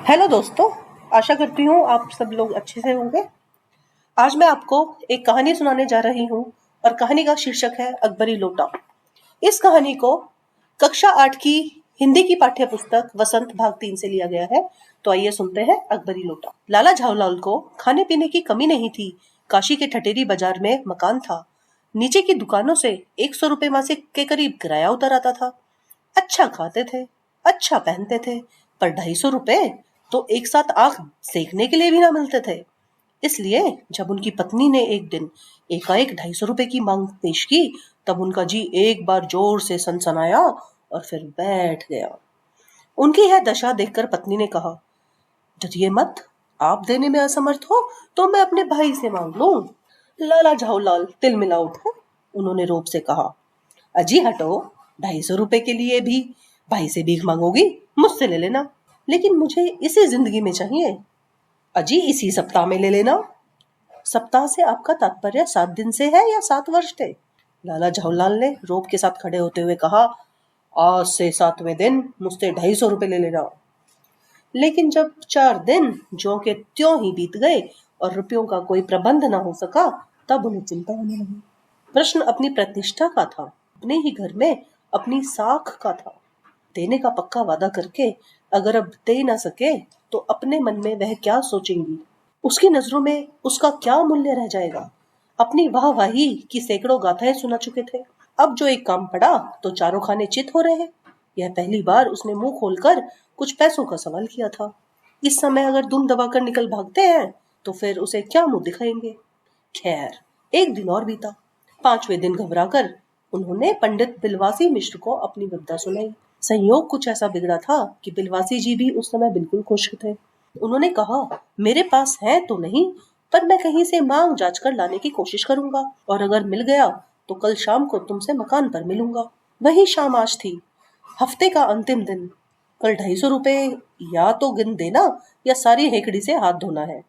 Hello दोस्तों, आशा करती हूँ आप सब लोग अच्छे से होंगे। आज मैं आपको एक कहानी सुनाने जा रही हूँ और कहानी का शीर्षक है अकबरी लोटा। इस कहानी को कक्षा 8 की हिंदी की पाठ्य पुस्तक वसंत भाग 3 से लिया गया है। तो आइए सुनते हैं अकबरी लोटा। लाला झाऊलाल को खाने पीने की कमी नहीं थी। काशी के ठटेरी बाजार में मकान था। नीचे की दुकानों से 100 रुपए मासिक के करीब किराया उतर आता था। अच्छा खाते थे, अच्छा पहनते थे, पर 250 रुपए तो एक साथ आंख सेकने के लिए भी ना मिलते थे। इसलिए जब उनकी पत्नी ने एक दिन एकाएक 250 रुपए की मांग पेश की, तब उनका जी एक बार जोर से सनसनाया और फिर बैठ गया। उनकी यह दशा देखकर पत्नी ने कहा, डरिए मत, आप देने में असमर्थ हो तो मैं अपने भाई से मांग लूं। लाला झाऊलाल तिलमिला उठे। उन्होंने रोब से कहा, अजी हटो, 250 रुपए के लिए भी भाई से भीख मांगोगी? मुझसे ले लेना, लेकिन मुझे इसी जिंदगी में चाहिए। अजी इसी सप्ताह में ले लेना। सप्ताह से आपका तात्पर्य 7 दिन से है या 7 वर्ष से? लाला झाऊलाल ने रोब के साथ खड़े होते हुए कहा, आज से 7वें दिन मुझसे 250 रुपए ले लेना। लेकिन जब 4 दिन ज्यों के त्यों ही बीत गए और रुपयों का कोई प्रबंध न हो सका, तब उन्हें चिंता होने लगी। प्रश्न अपनी प्रतिष्ठा का था, अपने ही घर में अपनी साख का था। देने का पक्का वादा करके अगर अब दे ना सके तो अपने मन में वह क्या सोचेंगी? उसकी नजरों में उसका क्या मूल्य रह जाएगा? अपनी वाहवाही की सैकड़ों गाथाएं सुना चुके थे। अब जो एक काम पड़ा तो चारों खाने चित हो रहे। यह पहली बार उसने मुंह खोलकर कुछ पैसों का सवाल किया था। इस समय अगर दुम दबाकर निकल भागते हैं तो फिर उसे क्या मुंह दिखाएंगे? खैर, एक दिन और बीता। 5वें दिन घबराकर उन्होंने पंडित बिलवासी मिश्र को अपनी विपदा सुनाई। संयोग कुछ ऐसा बिगड़ा था कि बिलवासी जी भी उस समय बिल्कुल खुश थे। उन्होंने कहा, मेरे पास है तो नहीं, पर मैं कहीं से मांग जांच कर लाने की कोशिश करूंगा, और अगर मिल गया तो कल शाम को तुमसे मकान पर मिलूंगा। वही शाम आज थी, हफ्ते का अंतिम दिन। कल 250 रुपए या तो गिन देना या सारी हेकड़ी से हाथ धोना है।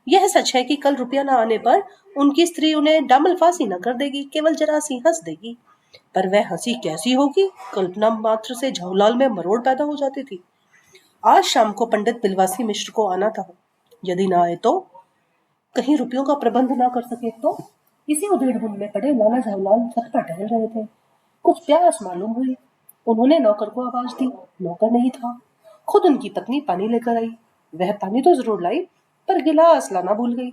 यह सच है कि कल रुपया न आने पर उनकी स्त्री उन्हें डामल फांसी न कर देगी, केवल जरा सी हंस देगी। पर वह हंसी कैसी होगी, कल्पना मात्र से झाऊलाल में मरोड़ पैदा हो जाती थी। आज शाम को पंडित बिलवासी मिश्र को आना था। यदि ना आए तो कहीं रुपयों का प्रबंध ना कर सके तो? इसी उधेड़-बुन में पड़े लाला झाऊलाल छत पर टहल रहे थे। कुछ प्यास मालूम हुई। उन्होंने नौकर को आवाज दी। नौकर नहीं था। खुद उनकी पत्नी पानी लेकर आई। वह पानी तो जरूर लाई, पर गिलास लाना भूल गई।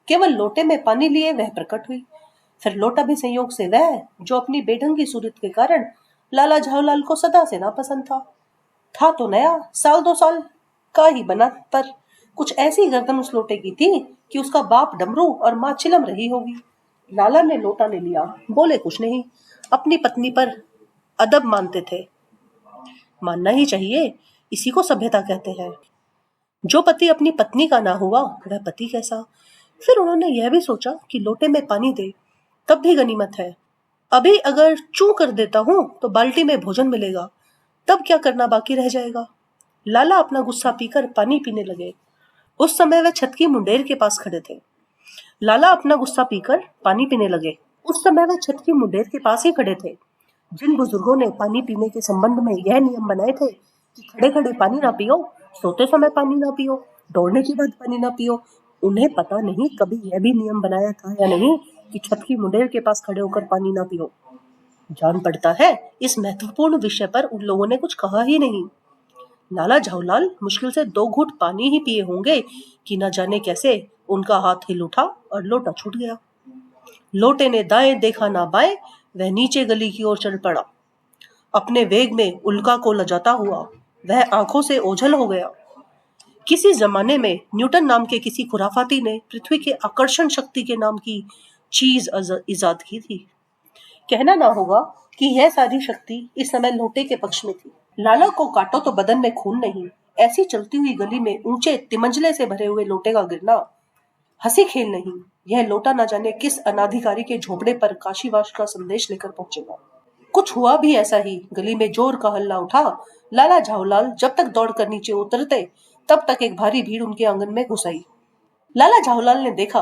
केवल लोटे में पानी लिए वह प्रकट हुई। फिर लोटा भी संयोग से वह जो अपनी बेढंगी सूरत के कारण लाला झाऊलाल को सदा से नापसंद था तो नया, 1-2 साल का ही बना, पर कुछ ऐसी गर्दन उस लोटे की थी कि उसका बाप डमरू और माँ चिलम रही होगी। लाला ने लोटा ले लिया, बोले कुछ नहीं। अपनी पत्नी पर अदब मानते थे। मानना ही चाहिए, इसी को सभ्यता कहते हैं। जो पति अपनी पत्नी का ना हुआ वह पति कैसा? फिर उन्होंने यह भी सोचा कि लोटे में पानी दे तब भी गनीमत है। अभी अगर चूं कर देता हूं तो बाल्टी में भोजन मिलेगा, तब क्या करना बाकी रह जाएगा। लाला अपना गुस्सा पीकर पानी पीने लगे। उस समय वह छत की मुंडेर के पास खड़े थे। लाला अपना गुस्सा पीकर पानी पीने लगे। उस समय वह छत की मुंडेर के पास ही खड़े थे। जिन बुजुर्गों ने पानी पीने के संबंध में यह नियम बनाए थे कि खड़े खड़े पानी ना पियो, सोते समय पानी ना पियो, दौड़ने के बाद पानी ना पियो, उन्हें पता नहीं कभी यह भी नियम बनाया था या नहीं कि छत की मुंडेर के पास खड़े होकर पानी ना पियो। जान पड़ता है इस महत्वपूर्ण विषय पर उन लोगों ने कुछ कहा ही नहीं। लाला झाऊलाल मुश्किल से 2 घूंट पानी ही पिए होंगे कि न जाने कैसे उनका हाथ हिल उठा और लोटा छूट गया। लोटे ने दाएं देखा ना बाएं, वह नीचे गली की ओर चल पड़ा। अपने वेग में उल्का को लजाता हुआ वह आंखों से ओझल हो गया। किसी जमाने में न्यूटन नाम के किसी खुराफाती ने पृथ्वी के आकर्षण शक्ति के नाम की चीज इजाद की थी। कहना ना होगा कि यह सारी शक्ति इस समय लोटे के पक्ष में थी। लाला को काटो तो बदन में खून नहीं, ऐसी चलती हुई गली में ऊंचे तिमंजले से भरे हुए लोटे का गिरना हंसी खेल नहीं। यह लोटा न जाने किस अनाधिकारी के झोपड़े पर काशीवास का संदेश लेकर पहुंचेगा। कुछ हुआ भी ऐसा ही। गली में जोर का हल्ला उठा। लाला झाऊलाल जब तक दौड़कर नीचे उतरते तब तक एक भारी भीड़ उनके आंगन में घुस आई। लाला झाऊलाल ने देखा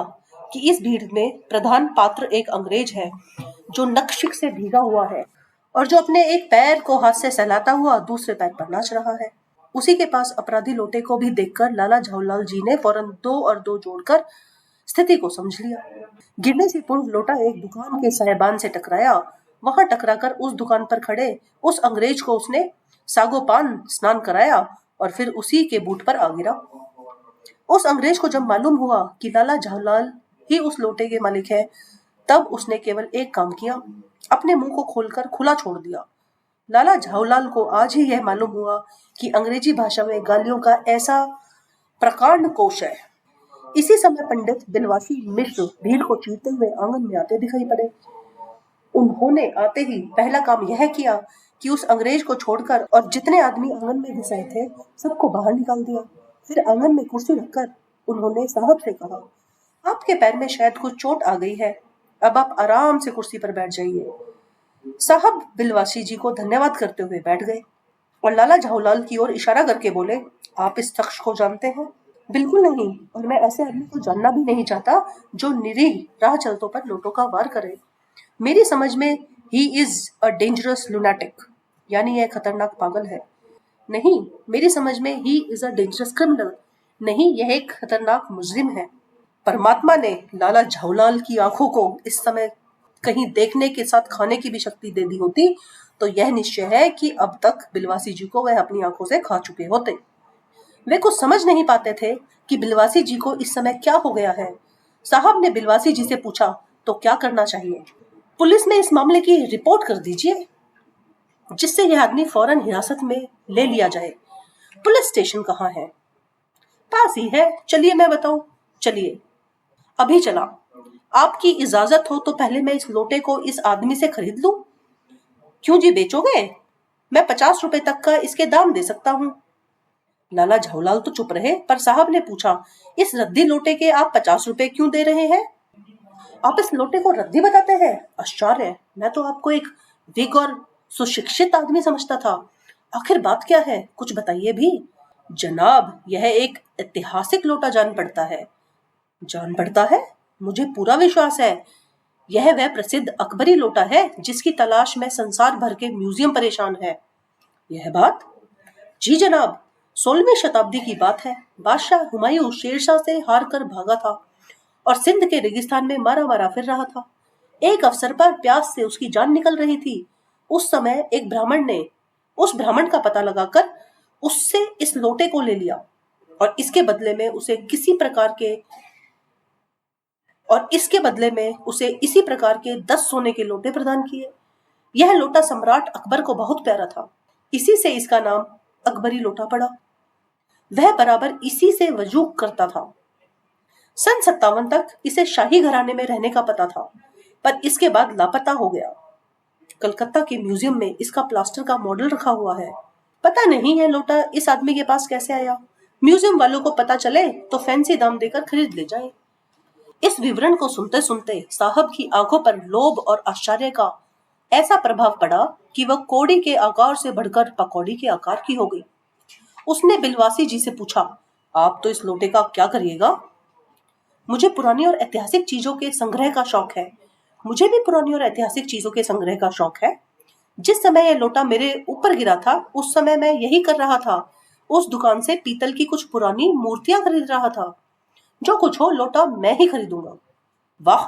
कि इस भीड़ में प्रधान पात्र एक अंग्रेज है जो नखशिख से भीगा हुआ है और जो अपने एक पैर को हाथ से सहलाता हुआ दूसरे पैर पर नाच रहा है। उसी के पास अपराधी लोटे को भी देखकर लाला झाऊलाल जी ने फौरन 2 और 2 जोड़कर स्थिति को समझ लिया। गिरने से पूर्व लोटा एक दुकान के साहेबान से टकराया। वहां टकराकर उस दुकान पर खड़े उस अंग्रेज को उसने सागोपान स्नान कराया और फिर उसी के बूट पर आ गिरा। उस अंग्रेज को जब मालूम हुआ कि लाला झाऊलाल ही उस लोटे के मालिक है, तब उसने केवल एक काम किया, अपने मुंह को खोलकर खुला छोड़ दिया। लाला झाऊलाल को आज ही यह मालूम हुआ कि अंग्रेजी भाषा में गालियों का ऐसा प्रकांड कोश है। इसी समय पंडित बिलवासी मिश्र भीड़ को चीरते हुए आंगन में आते दिखाई पड़े। उन्होंने आते ही पहला काम यह किया कि उस अंग्रेज को छोड़कर और जितने आदमी आंगन में घुस आए थे सबको बाहर निकाल दिया। फिर आंगन में कुर्सी रखकर उन्होंने साहब से कहा, आपके पैर में शायद कुछ चोट आ गई है, अब आप आराम से कुर्सी पर बैठ जाइए। साहब बिलवासी जी को धन्यवाद करते हुए बैठ गए और लाला झाऊलाल की ओर इशारा करके बोले, आप इस शख्स को जानते हैं? बिल्कुल नहीं, और मैं ऐसे आदमी को जानना भी नहीं चाहता जो निरीह राह चलतों पर लोटों का वार करे। मेरी समझ में he is a dangerous lunatic, यानी यह खतरनाक पागल है। नहीं, मेरी समझ में he is a dangerous criminal, नहीं, यह एक खतरनाक मुजरिम है। परमात्मा ने लाला झाऊलाल की आंखों को इस समय कहीं देखने के साथ खाने की भी शक्ति दे दी होती तो यह निश्चय है कि अब तक बिलवासी जी को वह अपनी आंखों से खा चुके होते। वे कुछ समझ नहीं पाते थे कि बिलवासी जी को इस समय क्या हो गया है। साहब ने बिलवासी जी से पूछा, तो क्या करना चाहिए? पुलिस में इस मामले की रिपोर्ट कर दीजिए, जिससे यह आदमी फौरन हिरासत में ले लिया जाए। पुलिस स्टेशन कहाँ है? पास ही है, चलिए मैं बताऊं। चलिए, अभी चला। आपकी इजाजत हो तो पहले मैं इस लोटे को इस आदमी से खरीद लूं। क्यों जी, बेचोगे? मैं 50 रुपए तक का इसके दाम दे सकता हूं। लाला झाऊलाल तो चुप रहे, पर साहब ने पूछा, इस रद्दी लोटे के आप 50 रुपए क्यों दे रहे हैं? आप इस लोटे को रद्दी बताते हैं? आश्चर्य, मैं तो आपको एक विग और सुशिक्षित आदमी समझता था। आखिर बात क्या है, कुछ बताइए भी। जनाब, यह एक ऐतिहासिक लोटा जान पड़ता है। जान पड़ता है? मुझे पूरा विश्वास है। यह वह प्रसिद्ध अकबरी लोटा है जिसकी तलाश में संसार भर के म्यूजियम परेशान है। यह बात? जी जनाब, 16वीं शताब्दी की बात है। बादशाह हुमायूं शेरशाह से हार कर भागा था और सिंध के रेगिस्तान में मारा मारा फिर रहा था। एक अवसर पर प्यास से उसकी जान निकल रही थी। उस समय एक ब्राह्मण ने उस ब्राह्मण का पता लगाकर उससे इस लोटे को ले लिया और इसके बदले में उसे इसी प्रकार के 10 सोने के लोटे प्रदान किए। यह लोटा सम्राट अकबर को बहुत प्यारा था, इसी से इसका नाम अकबरी लोटा पड़ा। वह बराबर इसी से वजूद करता था। सन 57 तक इसे शाही घराने में रहने का पता था, पर इसके बाद लापता हो गया। कलकत्ता के म्यूजियम में इसका प्लास्टर का मॉडल रखा हुआ है। पता नहीं यह लोटा इस आदमी के पास कैसे आया। म्यूजियम वालों को पता चले तो फैंसी दाम देकर खरीद ले जाए। इस विवरण को सुनते सुनते साहब की आंखों पर लोभ और आश्चर्य का ऐसा प्रभाव पड़ा कि वह कौड़ी के आकार से बढ़कर पकौड़ी के आकार की हो गई। उसने बिलवासी जी से पूछा, आप तो इस लोटे का क्या करिएगा? मुझे पुरानी और ऐतिहासिक चीजों के संग्रह का शौक है। मुझे भी पुरानी और ऐतिहासिक चीजों के संग्रह का शौक है। जिस समय यह लोटा मेरे ऊपर गिरा था उस समय मैं यही कर रहा था। उस दुकान से पीतल की कुछ पुरानी मूर्तियां खरीद रहा था। जो कुछ हो, लोटा मैं ही खरीदूंगा। वाह,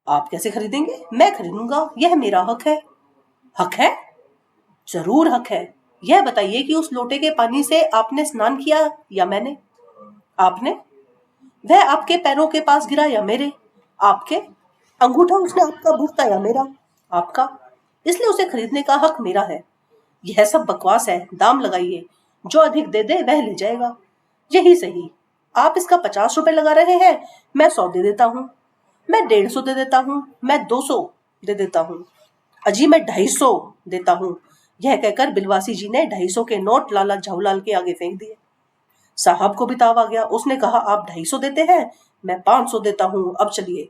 आप कैसे खरीदेंगे? मैं खरीदूंगा, यह मेरा हक है। हक है? जरूर हक है। यह बताइए कि उस लोटे के पानी से आपने स्नान किया या मैंने? आपने। वह आपके पैरों के पास गिरा या मेरे? आपके। अंगूठा उसने आपका भूखता या मेरा? आपका। इसलिए उसे खरीदने का हक मेरा है। यह सब बकवास है, दाम लगाइए। जो अधिक दे दे वह ले जाएगा। यही सही। आप इसका 50 रुपए लगा रहे हैं, मैं 100 दे देता हूँ। मैं 150 दे देता हूँ। मैं 200 दे देता हूँ। अजी, मैं 250 देता हूँ। यह कहकर बिलवासी जी ने 250 के नोट लाला झाऊलाल के आगे फेंक दिए। साहब को भी ताव आ गया। उसने कहा, आप 250 देते हैं, मैं 500 देता हूँ, अब चलिए।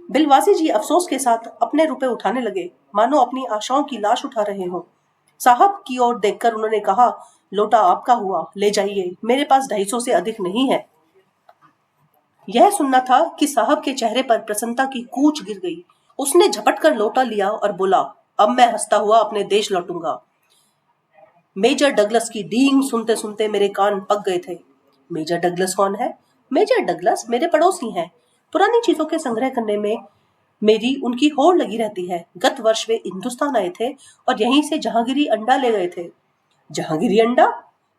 बिलवासी जी अफसोस के साथ अपने रुपए उठाने लगे, मानो अपनी आशाओं की लाश उठा रहे हों। साहब की ओर देखकर उन्होंने कहा, लोटा आपका हुआ, ले जाइए, मेरे पास 250 से अधिक नहीं है। यह सुनना था कि साहब के चेहरे पर प्रसन्नता की कूच गिर गई। उसने झपट कर लोटा लिया और बोला, अब मैं हंसता हुआ अपने देश लौटूंगा। मेजर डगलस की डींग सुनते सुनते मेरे कान पक गए थे। मेजर डगलस कौन है? मेजर डगलस मेरे पड़ोसी हैं। पुरानी चीजों के संग्रह करने में मेरी उनकी होड़ लगी रहती है। गत वर्ष वे हिंदुस्तान आए थे और यहीं से जहांगीरी अंडा ले गए थे। जहांगीरी अंडा?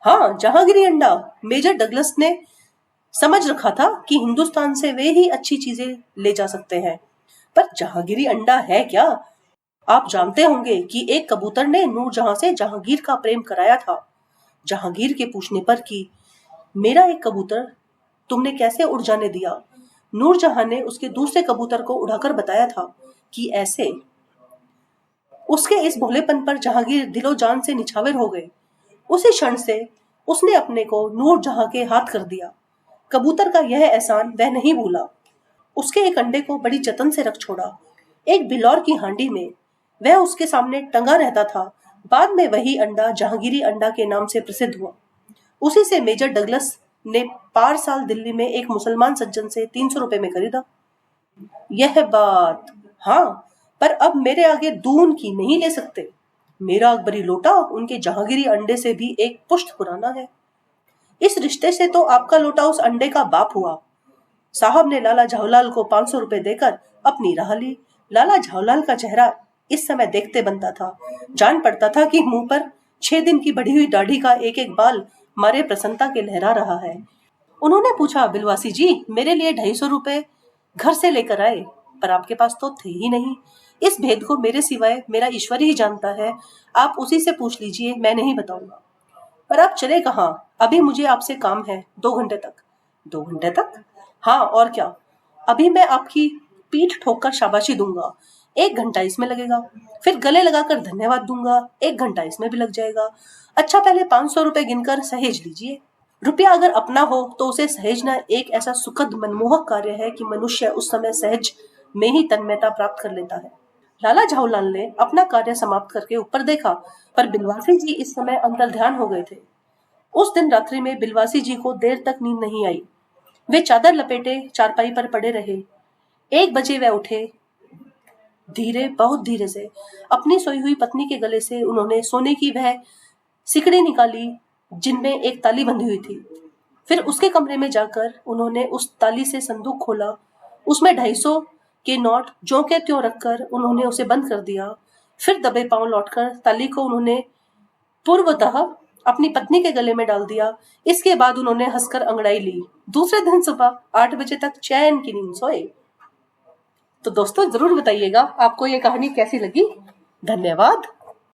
हाँ, जहांगीरी अंडा। मेजर डगलस ने समझ रखा था कि हिंदुस्तान से वे ही अच्छी चीजें ले जा सकते हैं। पर जहांगीरी अंडा है क्या? आप जानते होंगे कि एक कबूतर ने नूरजहां से जहांगीर का प्रेम कराया था। जहांगीर के पूछने पर कि मेरा एक कबूतर तुमने कैसे उड़ जाने दिया, नूरजहां ने उसके दूसरे कबूतर को उड़ाकर बताया था कि ऐसे। उसके इस भोलेपन पर जहांगीर दिलो जान से निछावर हो गए। उसी क्षण से उसने अपने को नूरजहां के हाथ कर दिया। कबूतर का यह एहसान वह नहीं भूला। उसके एक अंडे को बड़ी जतन से रख छोड़ा, एक बिलौर की हांडी में। वह उसके सामने टंगा रहता था। बाद में वही अंडा जहांगीरी अंडा के नाम से प्रसिद्ध हुआ। उसी से मेजर डगलस ने पार साल दिल्ली में एक मुसलमान सज्जन से 300 रुपए में खरीदा। यह बात, हाँ, पर अब मेरे आगे दून की नहीं ले सकते। मेरा अकबरी लोटा उनके जहांगीरी अंडे से भी एक पुश्त पुराना है। इस रिश्ते से तो आपका लोटा उस अंडे का बाप हुआ। साहब ने लाला झावलाल को 500 रुपए देकर अपनी राह ली। लाला झावलाल का चेहरा इस समय देखते बनता था। जान पड़ता था कि मुंह पर 6 दिन की बढ़ी हुई दाढ़ी का एक एक बाल मारे प्रसन्नता के लहरा रहा है। उन्होंने पूछा, बिलवासी जी, मेरे लिए 250 रुपए घर से लेकर आए, पर आपके पास तो थे ही नहीं। इस भेद को मेरे सिवाय मेरा ईश्वर ही जानता है। आप उसी से पूछ लीजिए, मैं नहीं बताऊंगा। पर आप चले कहाँ? अभी मुझे आपसे काम है, 2 घंटे तक। 2 घंटे तक? हाँ, और क्या। अभी मैं आपकी पीठ ठोक कर शाबाशी दूंगा, 1 घंटा इसमें लगेगा। फिर गले लगाकर धन्यवाद दूंगा, 1 घंटा इसमें भी लग जाएगा। अच्छा, पहले 500 रुपए गिनकर सहेज लीजिए। रुपया अगर अपना हो तो उसे सहेजना एक ऐसा सुखद मनमोहक कार्य है कि मनुष्य उस समय सहज में ही तन्मयता प्राप्त कर लेता है। लाला झावलाल ने अपना कार्य समाप्त करके ऊपर देखा, पर बिलवासी जी इस समय अंतर्ध्यान हो गए थे। उस दिन रात्रि में बिलवासी जी को देर तक नींद नहीं आई। वे चादर लपेटे चारपाई पर पड़े रहे। 1 बजे वे उठे। धीरे, बहुत धीरे से अपनी सोई हुई पत्नी के गले से उन्होंने सोने की वह सिकड़ी निकाली जिनमें एक ताली बंधी हुई थी। फिर उसके कमरे में जाकर उन्होंने उस ताली से संदूक खोला। उसमें 250 के नोट ज्यों के त्यों रखकर उन्होंने उसे बंद कर दिया। फिर दबे पांव लौटकर ताली को उन्होंने पूर्वतः अपनी पत्नी के गले में डाल दिया। इसके बाद उन्होंने हंसकर अंगड़ाई ली। दूसरे दिन सुबह 8 बजे तक चैन की नींद सोए। तो दोस्तों, जरूर बताइएगा आपको ये कहानी कैसी लगी। धन्यवाद।